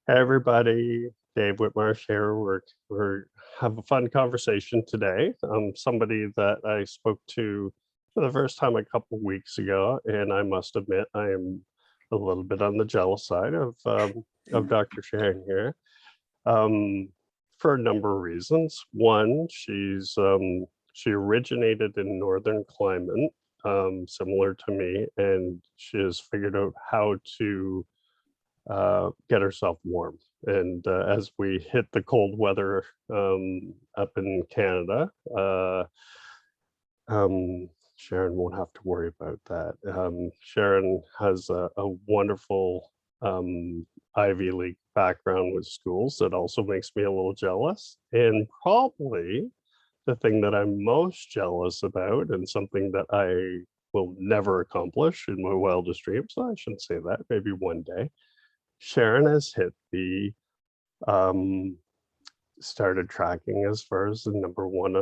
Hey everybody, Dave Whitmarsh here. We're have a fun conversation today. Somebody that I spoke to for the first time a couple weeks ago, and I must admit I am a little bit on the jealous side of Dr. Sharon here, for a number of reasons. One, she originated in northern climate, similar to me, and she has figured out how to get herself warm. And as we hit the cold weather up in Canada, Sharon won't have to worry about that. Sharon has a wonderful Ivy League background with schools that also makes me a little jealous. And probably the thing that I'm most jealous about, and something that I will never accomplish in my wildest dreams, I shouldn't say that, maybe one day, Sharon has hit the started tracking as far as the number one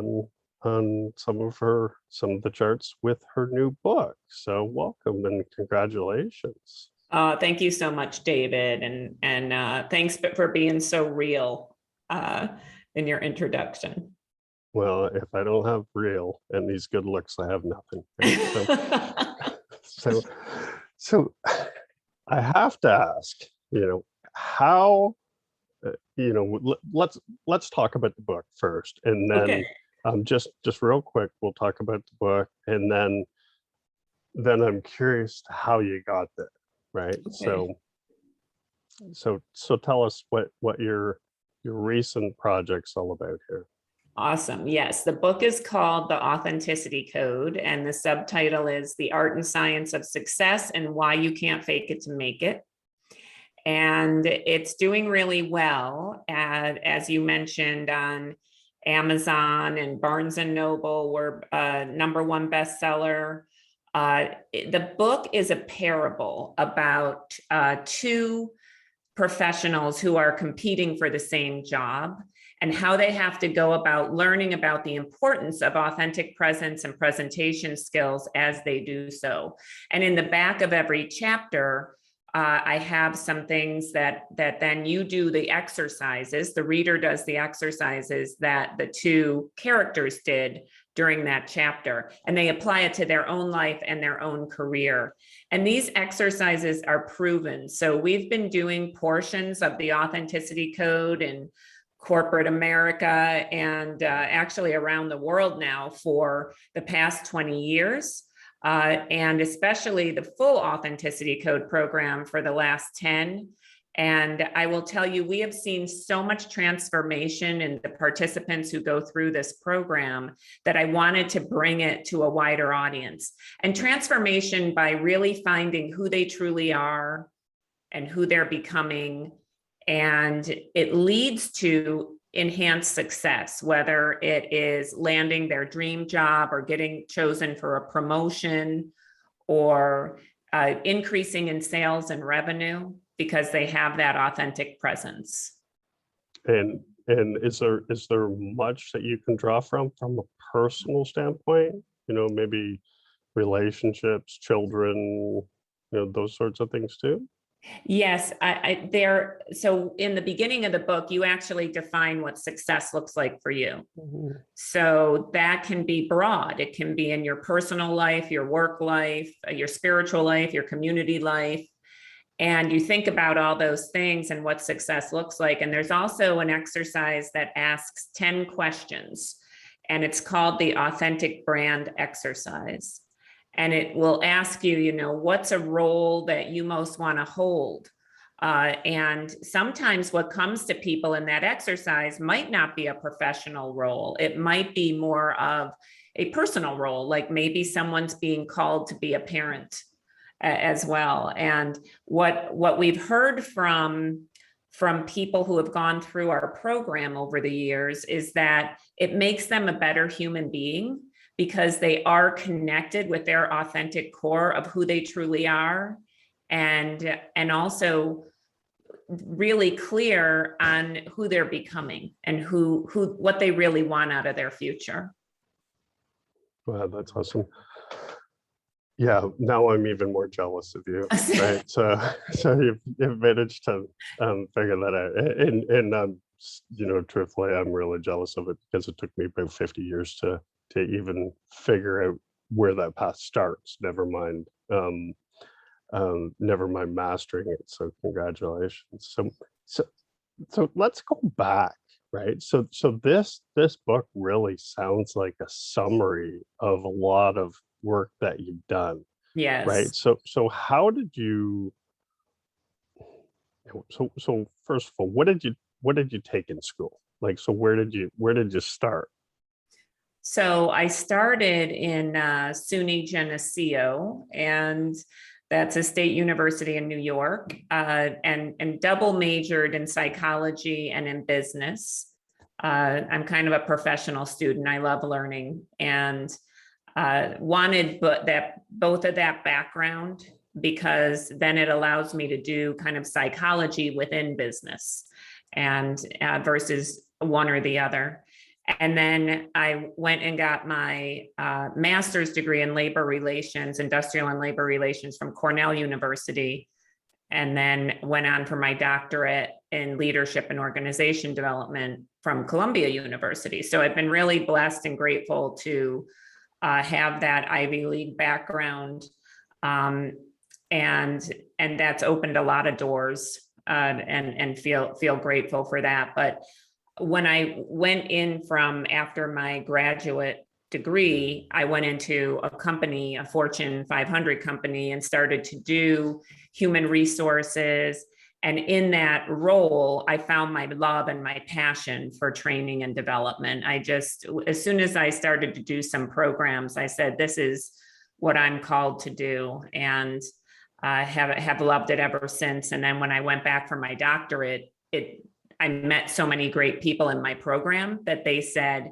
on some of the charts with her new book. So welcome and congratulations. Thank you so much, David, and thanks for being so real in your introduction. Well, if I don't have real and these good looks, I have nothing. Right? So I have to ask, how, let's talk about the book first, and then Okay. just real quick, we'll talk about the book, and then I'm curious how you got there, right? Okay. So tell us what your recent project's all about here. Awesome. Yes, the book is called The Authenticity Code, and the subtitle is The Art and Science of Success and Why You Can't Fake It to Make It. And it's doing really well, as you mentioned, on Amazon and Barnes and Noble. We're #1 bestseller. The book is a parable about two professionals who are competing for the same job and how they have to go about learning about the importance of authentic presence and presentation skills as they do so. And in the back of every chapter, I have some things that then you do the exercises, the reader does the exercises that the two characters did during that chapter, and they apply it to their own life and their own career. And these exercises are proven. So we've been doing portions of the Authenticity Code in corporate America and actually around the world now for the past 20 years. And especially the full Authenticity Code program for the last 10. And I will tell you, we have seen so much transformation in the participants who go through this program that I wanted to bring it to a wider audience. And transformation by really finding who they truly are and who they're becoming. And it leads to enhanced success, whether it is landing their dream job or getting chosen for a promotion or increasing in sales and revenue because they have that authentic presence. And is there much that you can draw from a personal standpoint? Maybe relationships, children, those sorts of things too? Yes, so in the beginning of the book, you actually define what success looks like for you. Mm-hmm. So that can be broad. It can be in your personal life, your work life, your spiritual life, your community life. And you think about all those things and what success looks like. And there's also an exercise that asks 10 questions, and it's called the Authentic Brand Exercise. And it will ask you, what's a role that you most want to hold? And sometimes what comes to people in that exercise might not be a professional role. It might be more of a personal role, like maybe someone's being called to be a parent as well. And what we've heard from people who have gone through our program over the years is that it makes them a better human being, because they are connected with their authentic core of who they truly are, and also really clear on who they're becoming and what they really want out of their future. Wow, that's awesome. Yeah, now I'm even more jealous of you, right? So, so you've managed to figure that out, and truthfully, I'm really jealous of it because it took me about 50 years to even figure out where that path starts. Never mind mastering it. So, congratulations. So, so let's go back, right? So this book really sounds like a summary of a lot of work that you've done, right? Yes. So how did you so first of all, what did you take in school? Like, so where did you start? So I started in SUNY Geneseo, and that's a state university in New York, and double majored in psychology and in business. I'm kind of a professional student. I love learning, and wanted both of that background, because then it allows me to do kind of psychology within business, and versus one or the other. And then I went and got my master's degree in labor relations, industrial and labor relations, from Cornell University, and then went on for my doctorate in leadership and organization development from Columbia University. So I've been really blessed and grateful to have that Ivy League background, um, and that's opened a lot of doors, and feel grateful for that. But when I went in from after my graduate degree, I went into a company, a Fortune 500 company, and started to do human resources. And in that role, I found my love and my passion for training and development. As soon as I started to do some programs, I said, this is what I'm called to do. And I have loved it ever since. And then when I went back for my doctorate, I met so many great people in my program that they said,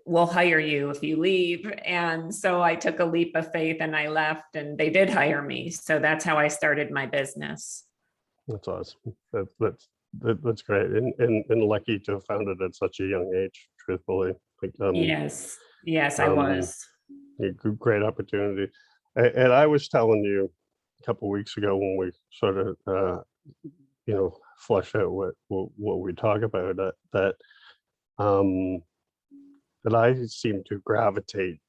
we'll hire you if you leave. And so I took a leap of faith and I left, and they did hire me. So that's how I started my business. That's awesome. That's great, and lucky to have found it at such a young age. Truthfully, like Yes, I um, was. great opportunity. And I was telling you a couple weeks ago when we sort of flesh out what we talk about, um, that I seem to gravitate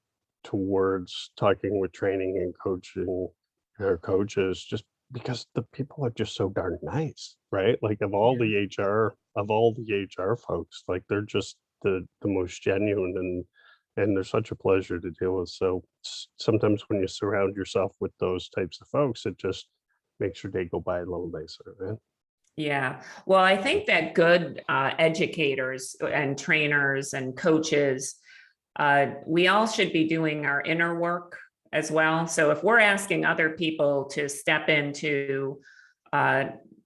towards talking with training and coaching or coaches, just because the people are just so darn nice, right? Like, of all the HR folks, like, they're just the most genuine, and they're such a pleasure to deal with. So sometimes when you surround yourself with those types of folks, it just makes your day go by a little nicer, man. Yeah. Well, I think that good educators and trainers and coaches, we all should be doing our inner work as well. So if we're asking other people to step into uh,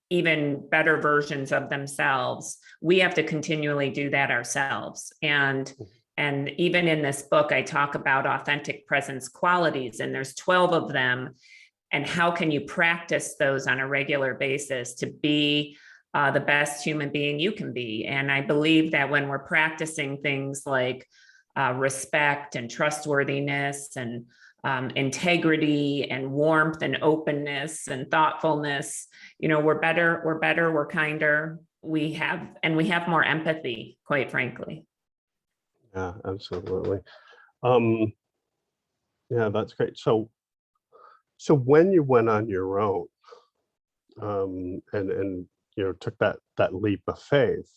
even better versions of themselves, we have to continually do that ourselves. And even in this book, I talk about authentic presence qualities, and there's 12 of them. And how can you practice those on a regular basis to be the best human being you can be? And I believe that when we're practicing things like respect and trustworthiness and integrity and warmth and openness and thoughtfulness, we're better, we're kinder, we have more empathy, quite frankly. Yeah, absolutely. Um, yeah, that's great. So when you went on your own, and took that leap of faith,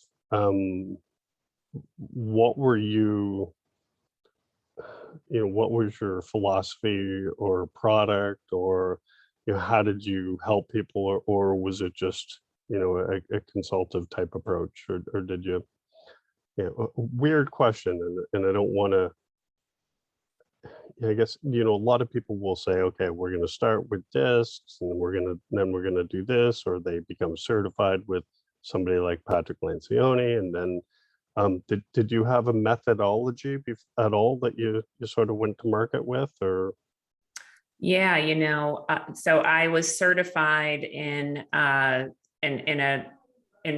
what were what was your philosophy or product, or how did you help people, or was it just a consultative type approach, or did you, a weird question, and I don't want to, I guess, a lot of people will say, okay, we're going to start with discs, and then we're going to do this, or they become certified with somebody like Patrick Lancioni. And then did you have a methodology at all that you sort of went to market with, or? Yeah, so I was certified in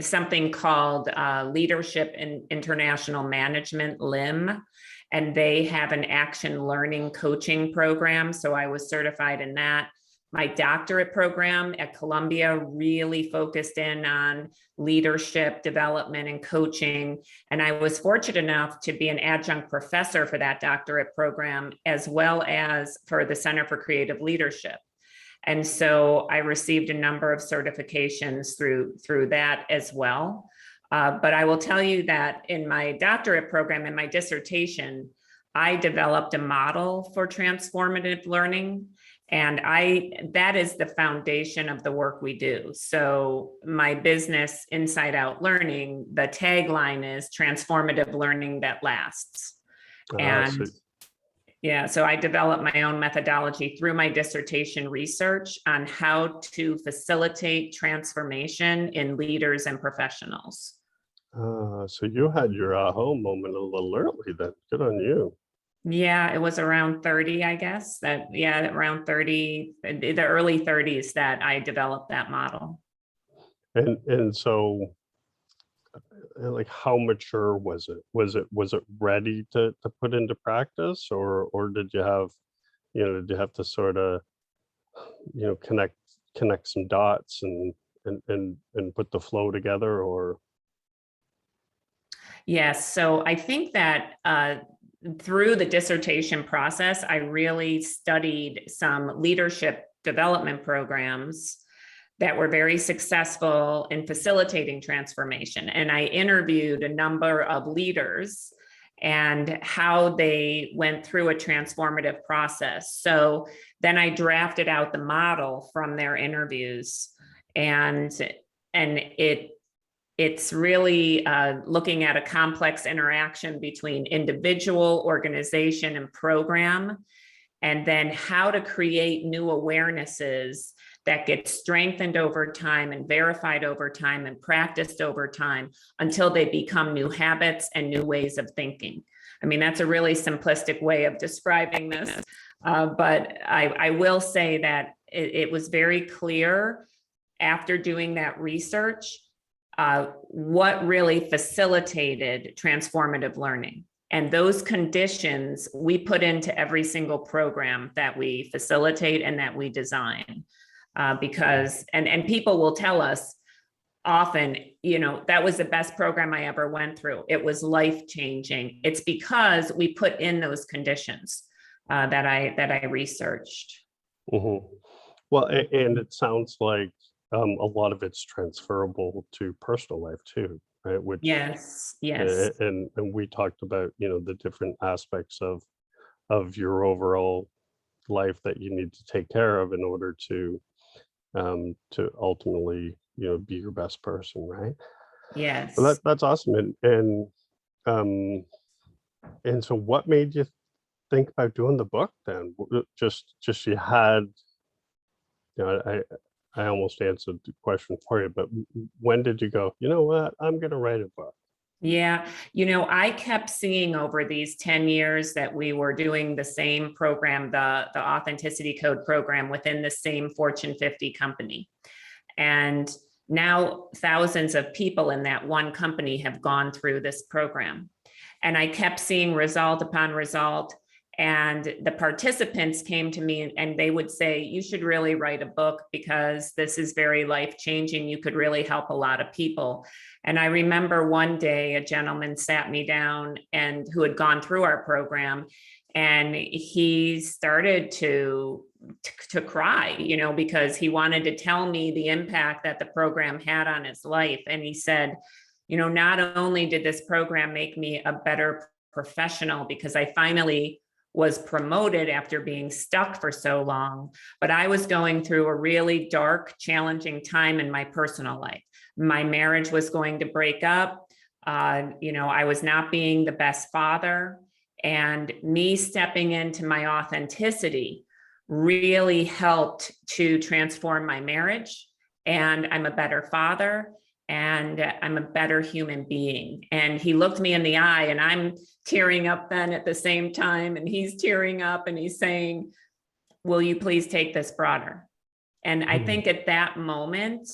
something called Leadership in International Management, LIM. and they have an action learning coaching program. So I was certified in that. My doctorate program at Columbia really focused in on leadership development and coaching. And I was fortunate enough to be an adjunct professor for that doctorate program, as well as for the Center for Creative Leadership. And so I received a number of certifications through that as well. But I will tell you that in my doctorate program, in my dissertation, I developed a model for transformative learning. And that is the foundation of the work we do. So my business, Inside Out Learning, the tagline is transformative learning that lasts. And yeah, so I developed my own methodology through my dissertation research on how to facilitate transformation in leaders and professionals. So you had your aha moment a little early then. Good on you. Yeah, it was around 30, I guess. Around 30, the early 30s that I developed that model. And so like how mature was it? Was it ready to put into practice, or did you have to sort of connect some dots and put the flow together, or? Yes, so I think that through the dissertation process, I really studied some leadership development programs that were very successful in facilitating transformation. And I interviewed a number of leaders and how they went through a transformative process. So then I drafted out the model from their interviews, and it's really looking at a complex interaction between individual, organization, and program, and then how to create new awarenesses that get strengthened over time and verified over time and practiced over time until they become new habits and new ways of thinking. I mean, that's a really simplistic way of describing this, but I will say that it was very clear after doing that research what really facilitated transformative learning. And those conditions we put into every single program that we facilitate and that we design. Because people will tell us often, that was the best program I ever went through. It was life-changing. It's because we put in those conditions that I researched. Mm-hmm. Well, and it sounds like a lot of it's transferable to personal life too, right? Which yes, and we talked about the different aspects of your overall life that you need to take care of in order to ultimately be your best person, right? yes. So that's awesome. And so what made you think about doing the book then? Just you had, I almost answered the question for you, but when did you go, you know what, I'm going to write a book? Yeah, I kept seeing over these 10 years that we were doing the same program, the Authenticity Code program within the same Fortune 50 company. And now thousands of people in that one company have gone through this program. And I kept seeing result upon result. And the participants came to me and they would say, you should really write a book because this is very life-changing. You could really help a lot of people. And I remember one day a gentleman sat me down and who had gone through our program, and he started to cry, because he wanted to tell me the impact that the program had on his life. And he said, not only did this program make me a better professional because I finally was promoted after being stuck for so long, but I was going through a really dark, challenging time in my personal life. My marriage was going to break up. I was not being the best father, and me stepping into my authenticity really helped to transform my marriage. And I'm a better father, and I'm a better human being. And he looked me in the eye, and I'm tearing up then at the same time. And he's tearing up and he's saying, will you please take this broader? And I think at that moment,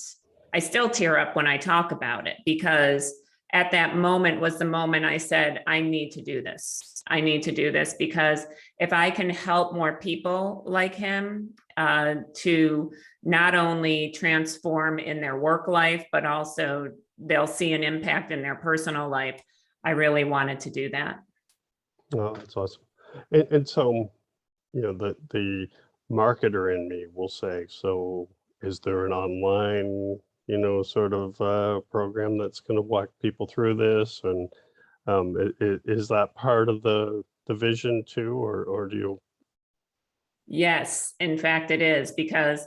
I still tear up when I talk about it, because at that moment was the moment I said, I need to do this. I need to do this, because if I can help more people like him to not only transform in their work life, but also they'll see an impact in their personal life, I really wanted to do that. Oh, that's awesome. And so, the marketer in me will say, so is there an online, sort of program that's going to walk people through this? And is that part of the vision too, or do you? Yes, in fact, it is, because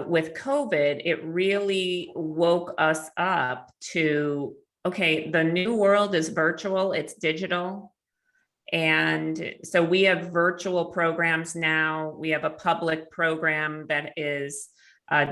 with COVID, it really woke us up to, okay, the new world is virtual, it's digital. And so we have virtual programs now. We have a public program that is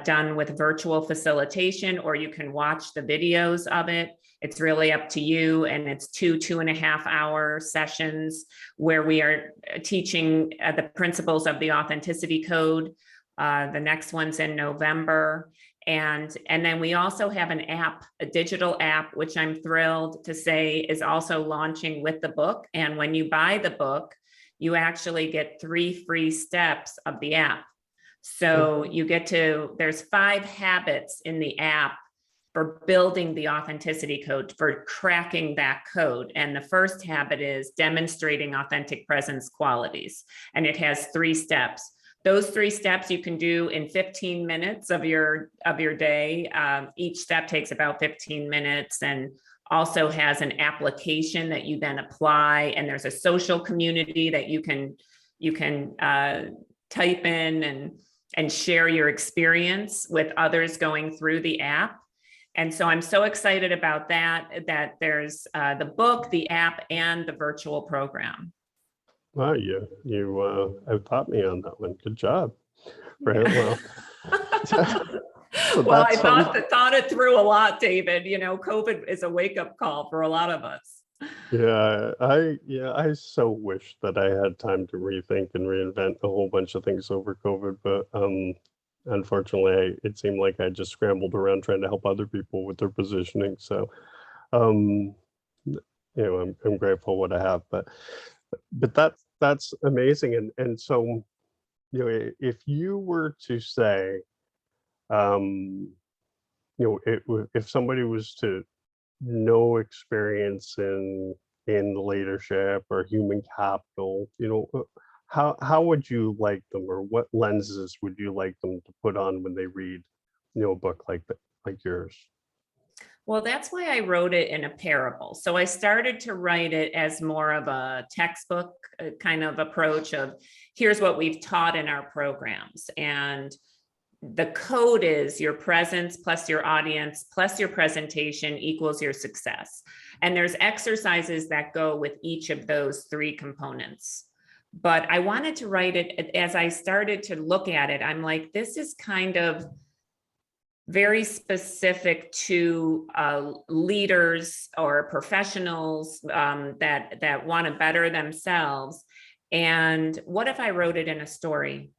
done with virtual facilitation, or you can watch the videos of it. It's really up to you. And it's 2.5-hour sessions where we are teaching the principles of the authenticity code. The next one's in November. And then we also have an app, a digital app, which I'm thrilled to say is also launching with the book. And when you buy the book, you actually get 3 free steps of the app. So you get to, there's 5 habits in the app for building the authenticity code, for cracking that code. And the first habit is demonstrating authentic presence qualities. And it has 3 steps. Those 3 steps you can do in 15 minutes of your day. Each step takes about 15 minutes, and also has an application that you then apply. And there's a social community that you can type in and share your experience with others going through the app. And so I'm so excited about that there's the book, the app, and the virtual program. Wow, you outthought me on that one. Good job. Right. Yeah. Well, so Well, I that's thought it through a lot, David. COVID is a wake-up call for a lot of us. I so wish that I had time to rethink and reinvent a whole bunch of things over COVID, but unfortunately, it seemed like I just scrambled around trying to help other people with their positioning. So, um, I'm grateful what I have, but that's amazing. And so, if you were to say, if somebody was to no experience in leadership or human capital, how would you like them, or what lenses would you like them to put on when they read, a book like that, like yours? Well, that's why I wrote it in a parable. So I started to write it as more of a textbook kind of approach of, here's what we've taught in our programs. And the code is your presence plus your audience plus your presentation equals your success. And there's exercises that go with each of those 3 components. But I wanted to write it, as I started to look at it, I'm like, this is kind of very specific to leaders or professionals that want to better themselves. And what if I wrote it in a story?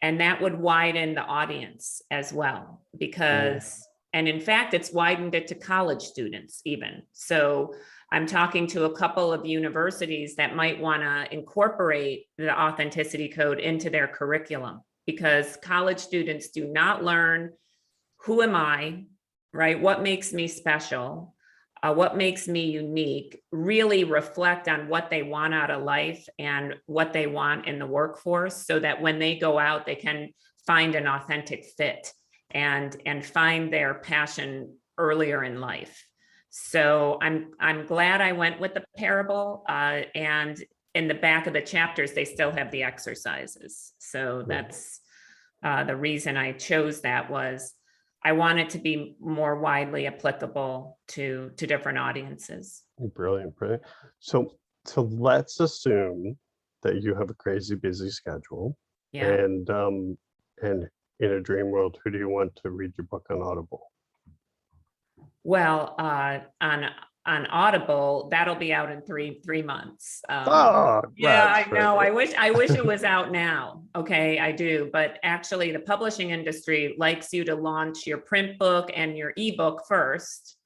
And that would widen the audience as well, because, and in fact, it's widened it to college students even. So I'm talking to a couple of universities that might want to incorporate the authenticity code into their curriculum, because college students do not learn, who am I, right? What makes me special? What makes me unique? Really reflect on what they want out of life and what they want in the workforce, so that when they go out, they can find an authentic fit and find their passion earlier in life. So I'm glad I went with the parable, and in the back of the chapters, they still have the exercises. So that's the reason I chose that, was I want it to be more widely applicable to different audiences. Brilliant. So let's assume that you have a crazy busy schedule, Yeah. and in a dream world, who do you want to read your book on Audible? Well, on Audible, that'll be out in three months. Yeah, I know. I wish it was out now. Okay, I do. But actually, the publishing industry likes you to launch your print book and your ebook first.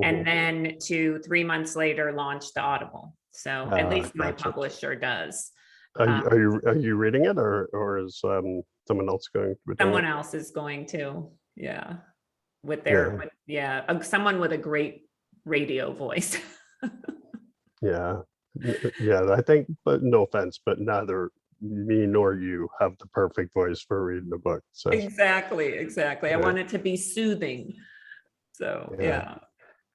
and Mhm. then to 3 months later launch the Audible. So at least my Gotcha. publisher does. Are you, Um, are you reading it, or is someone else going to be doing Someone it? else is going to, yeah, Yeah, yeah, someone with a great radio voice. yeah, yeah. I think, but no offense, but neither me nor you have the perfect voice for reading a book. So Exactly, exactly. I yeah, want it to be soothing. So, yeah,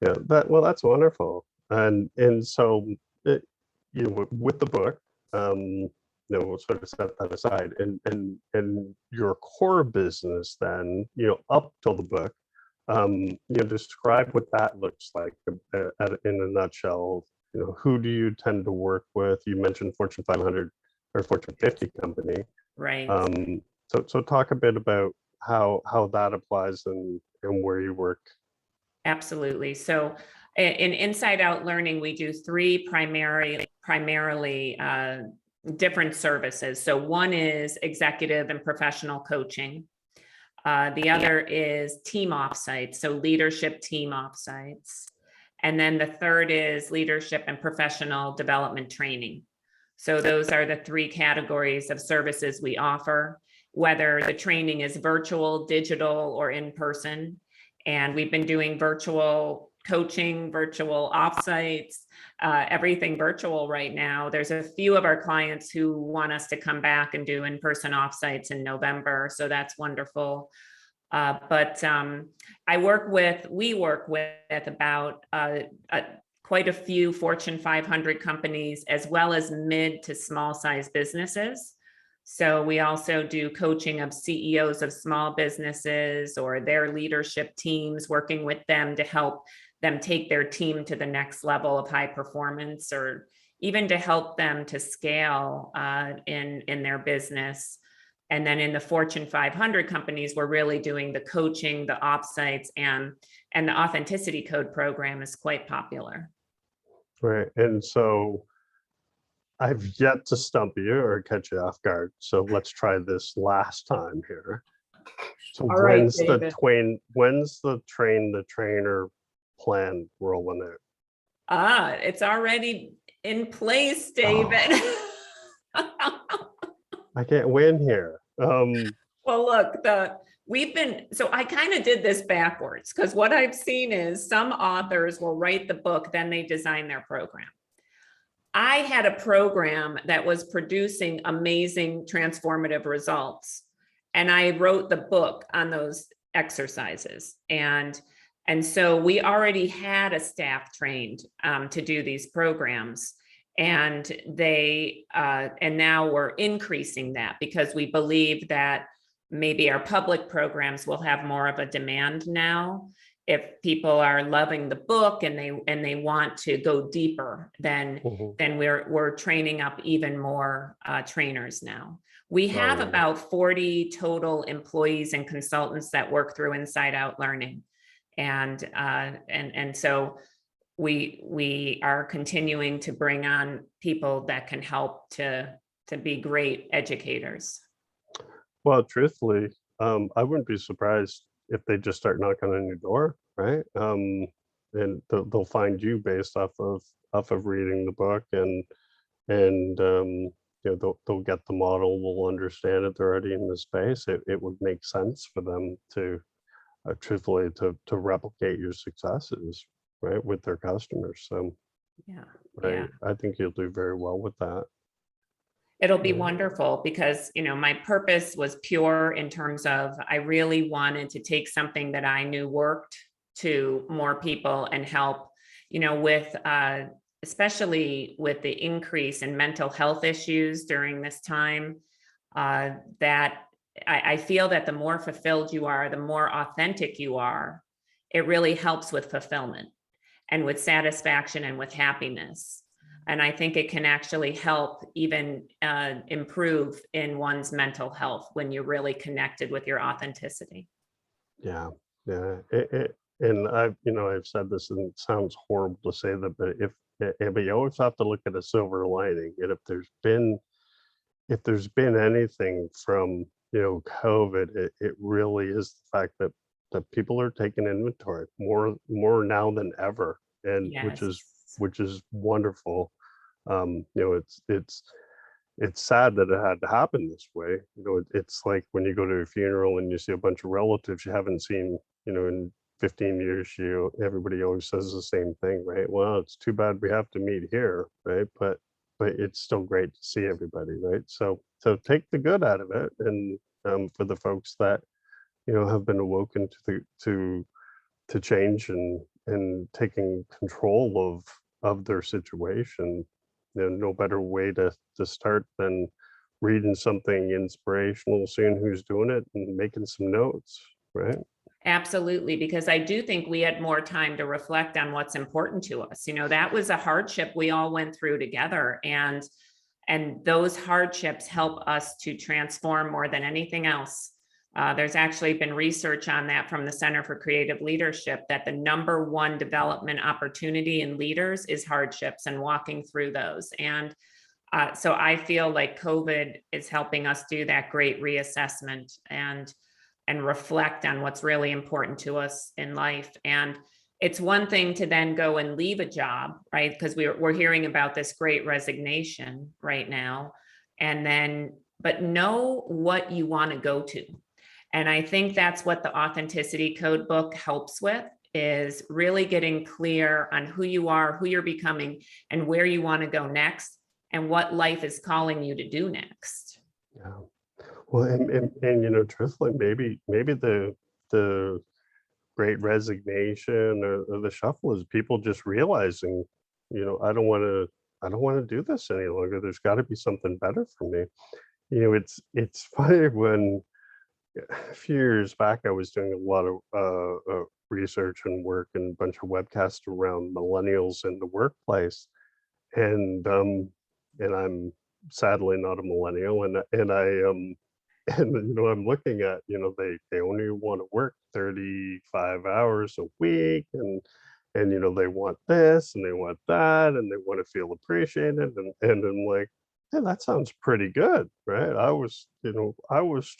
yeah, yeah. That's wonderful. And so it, with the book, we'll sort of set that aside, and your core business, then, up till the book, describe what that looks like, in a nutshell. Who do you tend to work with? You mentioned Fortune 500 or Fortune 50 company. right. So talk a bit about how that applies, and where you work. Absolutely. So in Inside Out Learning, we do three primarily different services. So one is executive and professional coaching. The other is team offsites, so leadership team offsites. And then the third is leadership and professional development training. So those are the three categories of services we offer, whether the training is virtual, digital, or in person. And we've been doing virtual coaching, virtual offsites, everything virtual right now. There's a few of our clients who want us to come back and do in-person offsites in November. So that's wonderful. But we work with about quite a few Fortune 500 companies, as well as mid to small size businesses. So we also do coaching of CEOs of small businesses or their leadership teams, working with them to help them take their team to the next level of high performance, or even to help them to scale in their business. And then in the Fortune 500 companies, we're really doing the coaching, the offsites, and the Authenticity Code program is quite popular. Right. And so I've yet to stump you or catch you off guard. So let's try this last time here. So All right, David. when's the train the trainer plan rolling out? It's already in place, David. Oh, I can't win here. Well, look, so I kind of did this backwards, because what I've seen is some authors will write the book, then they design their program. I had a program that was producing amazing transformative results, and I wrote the book on those exercises. And so we already had a staff trained to do these programs. And and now we're increasing that, because we believe that maybe our public programs will have more of a demand now. If people are loving the book and they want to go deeper, then Mhm. we're training up even more trainers now. We Oh have yeah. about 40 total employees and consultants that work through Inside Out Learning, and so we are continuing to bring on people that can help to be great educators. Well, truthfully, I wouldn't be surprised if they just start knocking on your door, right? And they'll find you based off of reading the book, and they'll get the model, will understand it. They're already in the space. It would make sense for them to, truthfully, to replicate your successes, right, with their customers. So, Yeah, yeah. right, I think you'll do very well with that. It'll be Yeah. wonderful, because, my purpose was pure in terms of I really wanted to take something that I knew worked to more people and help, with especially with the increase in mental health issues during this time, that I feel that the more fulfilled you are, the more authentic you are, it really helps with fulfillment and with satisfaction and with happiness. And I think it can actually help even improve in one's mental health when you're really connected with your authenticity. Yeah, yeah. And I've said this, and it sounds horrible to say that, but but you always have to look at a silver lining. And if there's been anything from, COVID, it really is the fact that that people are taking inventory more now than ever, and Yes. which is wonderful. You know, it's sad that it had to happen this way. You know, it's like when you go to a funeral and you see a bunch of relatives you haven't seen, you know, in 15 years, everybody always says the same thing, right? Well, it's too bad we have to meet here, right? But it's still great to see everybody, right? So take the good out of it, and for the folks that, you know, have been awoken to change and taking control of their situation. You know, no better way to start than reading something inspirational, seeing who's doing it, and making some notes, right? Absolutely, because I do think we had more time to reflect on what's important to us. You know, that was a hardship we all went through together, and those hardships help us to transform more than anything else. There's actually been research on that from the Center for Creative Leadership, that the number one development opportunity in leaders is hardships and walking through those. And so I feel like COVID is helping us do that great reassessment and reflect on what's really important to us in life. And it's one thing to then go and leave a job, right? Because we're hearing about this great resignation right now. And then, but know what you want to go to. And I think that's what the Authenticity Code book helps with, is really getting clear on who you are, who you're becoming, and where you want to go next, and what life is calling you to do next. Yeah. Well, and you know, truthfully, maybe the great resignation, or the shuffle, is people just realizing, you know, I don't want to do this any longer. There's got to be something better for me. You know, it's funny when a few years back I was doing a lot of research and work and a bunch of webcasts around millennials in the workplace, and I'm sadly not a millennial, and and you know, I'm looking at, you know, they only want to work 35 hours a week, and you know, they want this and they want that, and they want to feel appreciated, and I'm like, yeah, that sounds pretty good, right? I was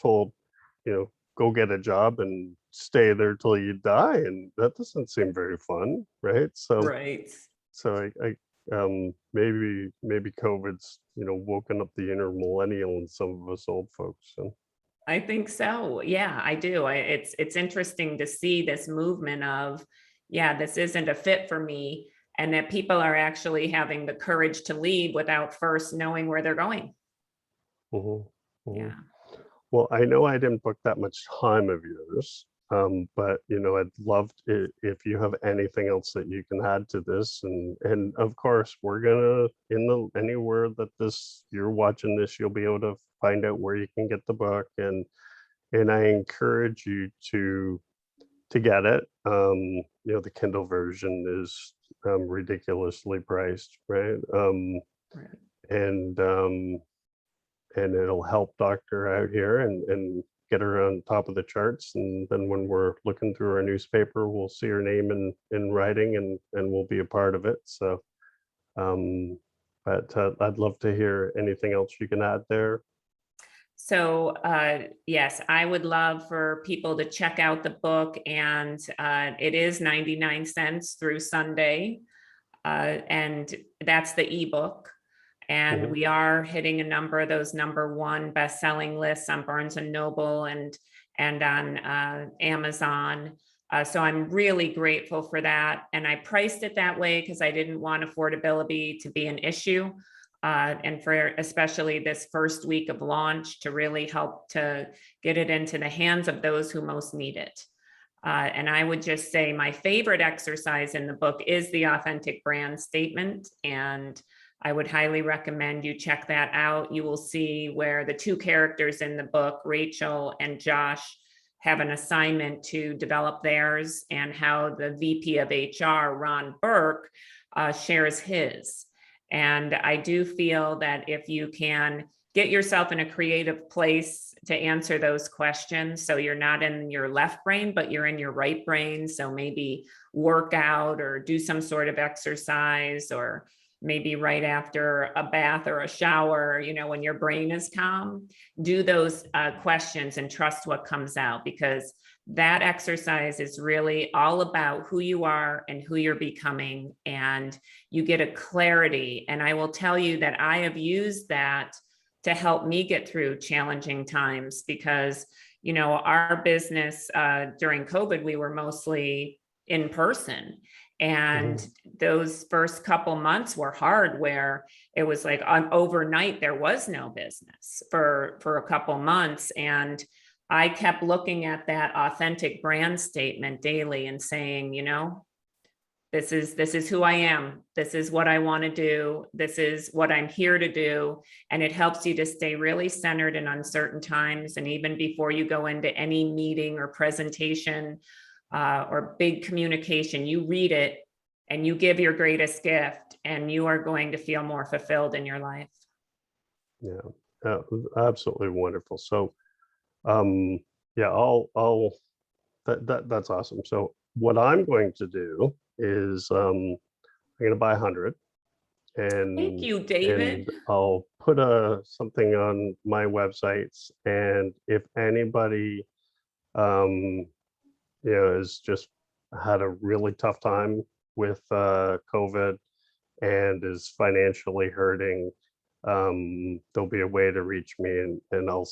told, you know, go get a job and stay there till you die, and that doesn't seem very fun, right? Right. So maybe COVID's, you know, woken up the inner millennial in some of us old folks. And I think so. Yeah, I do. It's interesting to see this movement of, yeah, this isn't a fit for me, and that people are actually having the courage to leave without first knowing where they're going. mhm, mhm. Yeah. Well, I know I didn't book that much time of yours, but you know, I'd love if you have anything else that you can add to this, and of course, we're gonna, in the anywhere that this you're watching this, you'll be able to find out where you can get the book, and I encourage you to get it. You know, the Kindle version is ridiculously priced, right? Right. And and it'll help Doctor out here, and get her on top of the charts. And then when we're looking through our newspaper, we'll see her name in writing, and we'll be a part of it. So, but I'd love to hear anything else you can add there. So, yes, I would love for people to check out the book, and it is 99 cents through Sunday, and that's the ebook. And Mhm. we are hitting a number of those number one best-selling lists on Barnes and Noble and on Amazon. So I'm really grateful for that. And I priced it that way because I didn't want affordability to be an issue. And for especially this first week of launch, to really help to get it into the hands of those who most need it. And I would just say my favorite exercise in the book is the authentic brand statement. And I would highly recommend you check that out. You will see where the two characters in the book, Rachel and Josh, have an assignment to develop theirs, and how the VP of HR, Ron Burke, shares his. And I do feel that if you can get yourself in a creative place to answer those questions, so you're not in your left brain, but you're in your right brain. So maybe work out or do some sort of exercise, or maybe right after a bath or a shower, you know, when your brain is calm, do those questions and trust what comes out, because that exercise is really all about who you are and who you're becoming, and you get a clarity. And I will tell you that I have used that to help me get through challenging times, because our business during COVID, we were mostly in person. And those first couple months were hard, where it was like overnight, there was no business for a couple months. And I kept looking at that authentic brand statement daily and saying, this is who I am. This is what I want to do. This is what I'm here to do. And it helps you to stay really centered in uncertain times. And even before you go into any meeting or presentation or big communication, you read it and you give your greatest gift, and you are going to feel more fulfilled in your life. Yeah, absolutely wonderful. So, yeah, that's awesome. So what I'm going to do is I'm going to buy 100, Thank and you, David. I'll put something on my websites, and if anybody has just had a really tough time with COVID and is financially hurting, there'll be a way to reach me, and I'll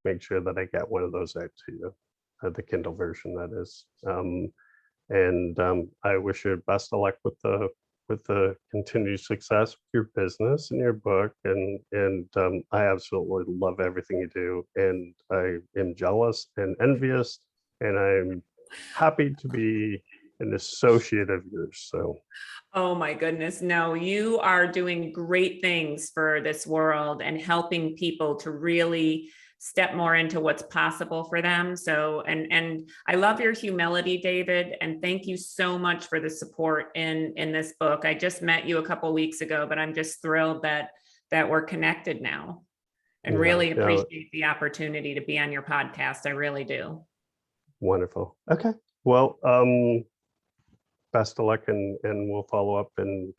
make sure that I get one of those out to you, the Kindle version, that is. I wish you best of luck with the continued success with your business and your book, and I absolutely love everything you do, and I am jealous and envious, and I'm happy to be an associate of yours. So. Oh my goodness. No, you are doing great things for this world and helping people to really step more into what's possible for them. So, and I love your humility, David, and thank you so much for the support in this book. I just met you a couple of weeks ago, but I'm just thrilled that we're connected now, and really appreciate the opportunity to be on your podcast. I really do. Wonderful. Okay. Well, best of luck, and we'll follow up, and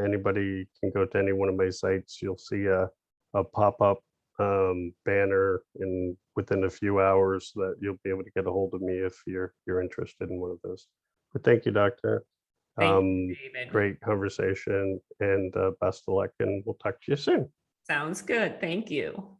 anybody can go to any one of my sites. You'll see a pop-up banner within a few hours that you'll be able to get a hold of me if you're interested in one of those. But thank you, Doctor. Thank you, David. Great conversation, and best of luck, and we'll talk to you soon. Sounds good. Thank you.